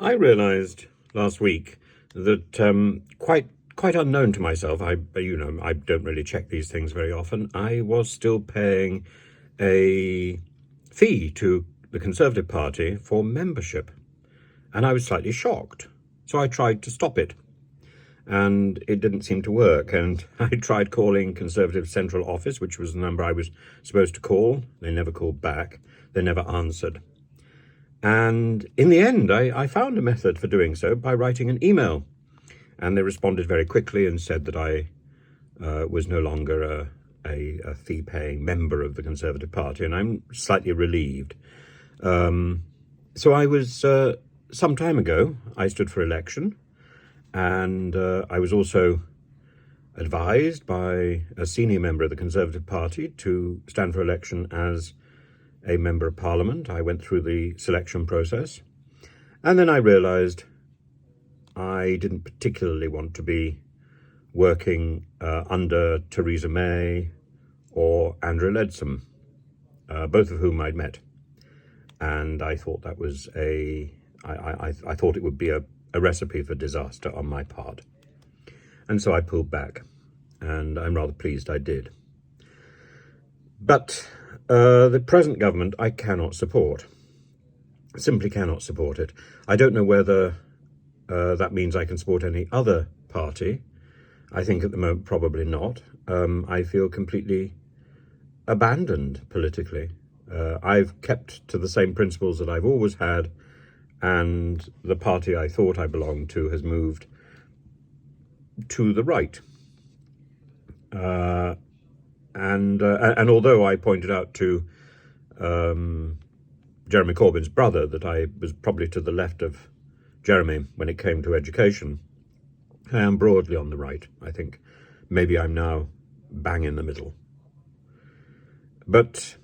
I realised last week that quite unknown to myself, I don't really check these things very often. I was still paying a fee to the Conservative Party for membership, and I was slightly shocked. So I tried to stop it, and it didn't seem to work. And I tried calling Conservative Central Office, which was the number I was supposed to call. They never called back. They never answered. And in the end, I found a method for doing so by writing an email. And they responded very quickly and said that I was no longer a fee-paying member of the Conservative Party, and I'm slightly relieved. So I was, some time ago, I stood for election, and I was also advised by a senior member of the Conservative Party to stand for election as a member of Parliament. I went through the selection process, and then I realised I didn't particularly want to be working under Theresa May or Andrew Leadsom, both of whom I'd met. And I thought that was I thought it would be a recipe for disaster on my part. And so I pulled back, and I'm rather pleased I did. But the present government I cannot support. Simply cannot support it. I don't know whether that means I can support any other party. I think at the moment probably not. I feel completely abandoned politically. I've kept to the same principles that I've always had, and the party I thought I belonged to has moved to the right. And although I pointed out to Jeremy Corbyn's brother that I was probably to the left of Jeremy when it came to education, I am broadly on the right, I think. Maybe I'm now bang in the middle. But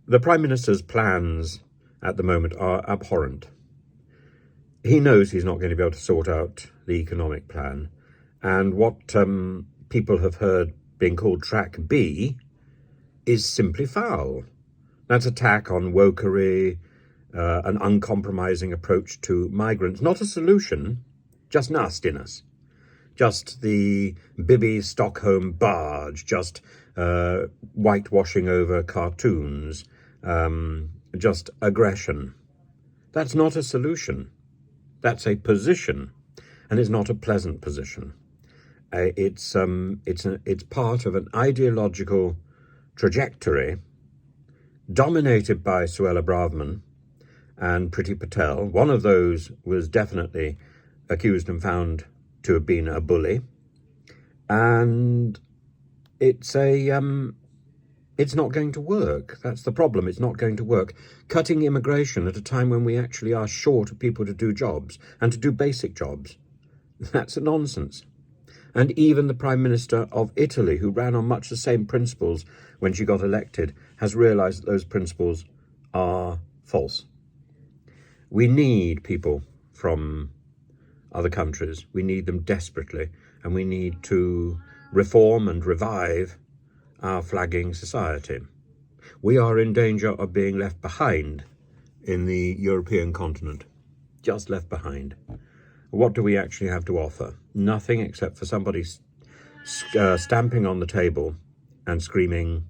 the Prime Minister's plans at the moment are abhorrent. He knows he's not going to be able to sort out the economic plan. And what people have heard being called Track B is simply foul. That's attack on wokery, an uncompromising approach to migrants, not a solution, just nastiness. Just the Bibby Stockholm barge, just whitewashing over cartoons, just aggression. That's not a solution. That's a position, and it's not a pleasant position. It's part of an ideological trajectory dominated by Suella Braverman and Priti Patel. One of those was definitely accused and found to have been a bully, and it's not going to work. That's the problem. It's not going to work. Cutting immigration at a time when we actually are short of people to do jobs and to do basic jobs, that's a nonsense. And even the Prime Minister of Italy, who ran on much the same principles when she got elected, has realised that those principles are false. We need people from other countries. We need them desperately, and we need to reform and revive our flagging society. We are in danger of being left behind in the European continent, just left behind. What do we actually have to offer? Nothing except for somebody stamping on the table and screaming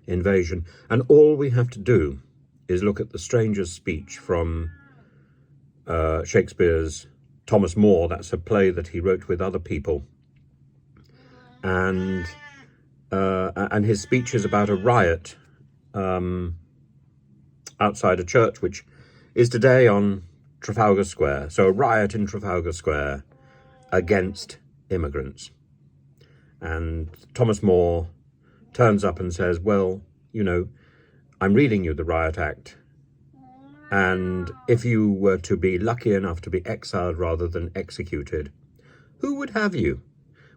invasion. And all we have to do is look at the stranger's speech from Shakespeare's Thomas More. That's a play that he wrote with other people. And his speech is about a riot outside a church, which is today on Trafalgar Square. So a riot in Trafalgar Square against immigrants. And Thomas More turns up and says, well, I'm reading you the Riot Act, and if you were to be lucky enough to be exiled rather than executed, who would have you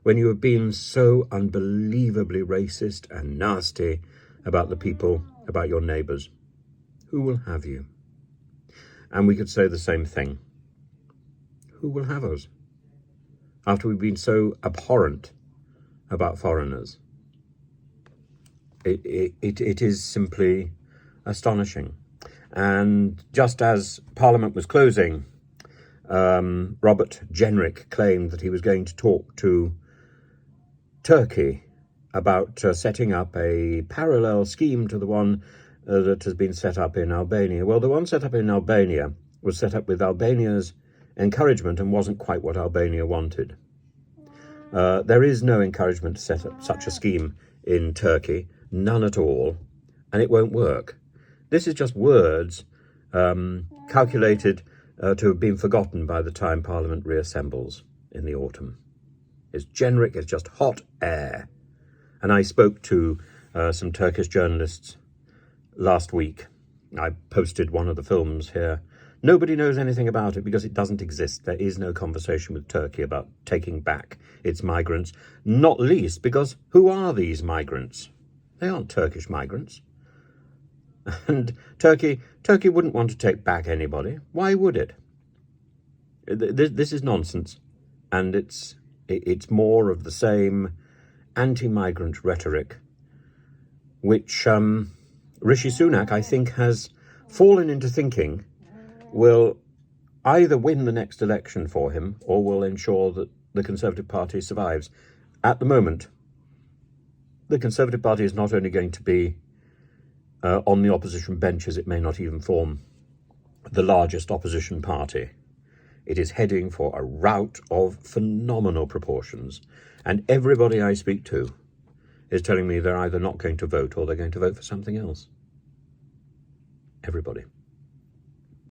when you have been so unbelievably racist and nasty about the people, about your neighbours? Who will have you? And we could say the same thing. Who will have us after we've been so abhorrent about foreigners? It is simply astonishing. And just as Parliament was closing, Robert Jenrick claimed that he was going to talk to Turkey about setting up a parallel scheme to the one that has been set up in Albania. Well, the one set up in Albania was set up with Albania's encouragement and wasn't quite what Albania wanted. There is no encouragement to set up such a scheme in Turkey, none at all, and it won't work. This is just words calculated to have been forgotten by the time Parliament reassembles in the autumn. It's generic, it's just hot air. And I spoke to some Turkish journalists last week. I posted one of the films here. Nobody knows anything about it because it doesn't exist. There is no conversation with Turkey about taking back its migrants, not least because who are these migrants? They aren't Turkish migrants. And Turkey wouldn't want to take back anybody. Why would it? This is nonsense, and it's more of the same anti-migrant rhetoric, which Rishi Sunak, I think, has fallen into thinking will either win the next election for him or will ensure that the Conservative Party survives. At the moment, the Conservative Party is not only going to be on the opposition benches, it may not even form the largest opposition party. It is heading for a rout of phenomenal proportions. And everybody I speak to is telling me they're either not going to vote or they're going to vote for something else. Everybody.